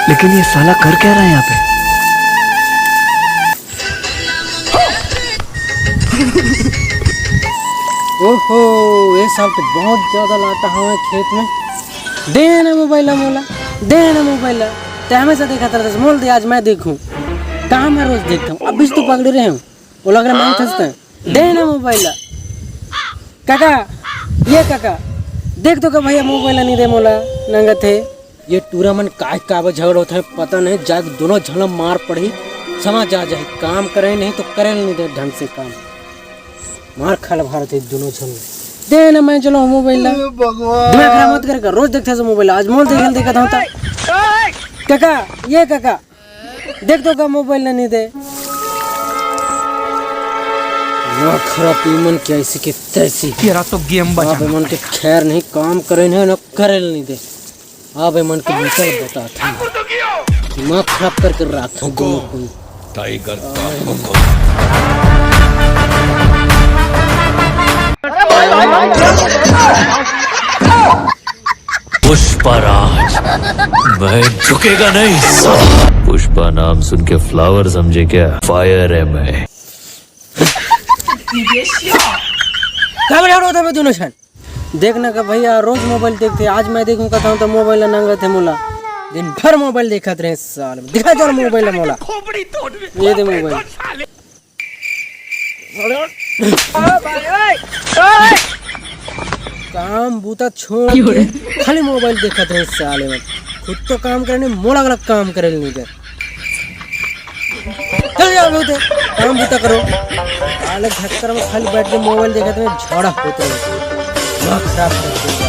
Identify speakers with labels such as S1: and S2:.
S1: लेकिन ये साला कर क्या रहा है यहाँ पे?
S2: ओहो, ये साल तो बहुत ज्यादा लाटा हुआ खेत में। दे ना मोबाइल मोला, दे ना मोबाइल। ते हमेशा देखा था मोल दे, आज मैं देखूं। कहाँ मैं रोज देखता हूँ, अब भी तो पकड़ रहे हूँ। वो लग रहा मैं फंसता है। दे ना मोबाइल काका, ये काका देख तो का भैया मोबाइल नहीं दे मोला नंगा थे। ये टूर्नामेंट का झगड़ा होता है पता नहीं, जाके दोनों झलम मार पड़ी समझ आ जाए। काम करे नहीं तो करे नहीं दे ढंग से काम, मार खा भारत है दोनों झल। दे ना मैं चलो मोबाइल दिमाग खराब मत कर, रोज देखते मोबाइल। आज मोल देखा था काका, ये काका देख तो का मोबाइल नहीं दे। ना खराब मन क्या ऐसी के तैसी
S1: तेरा तो गेम बचा।
S2: मन के खैर नहीं, काम करे नहीं ना करे नहीं दे। अब मन के भीतर बताता दिमाग खराब करके रखा दोनों को।
S3: टाइगर पुष्पराज, मैं झुकेगा नहीं। पुष्पा नाम सुन के फ्लावर समझे क्या? फायर है मैं।
S2: दोनों छन देखना का भैया रोज मोबाइल देखते, आज मैं देखूं कहता हूँ तो मोबाइल नंगा थे मोला। दिन भर मोबाइल देखा रहे साल दिखा चल मोबाइल मोला। ये दे मोबाइल काम बूता छोड़ के खाली मोबाइल देखा थे साले में। खुद तो काम करने मोला गलत काम करे नहीं दे। चल जाओ बोलते काम बूता करो, अलग झक्कर में खाली बैठ के मोबाइल देखा तो झगड़ा होते हैं। खराब करते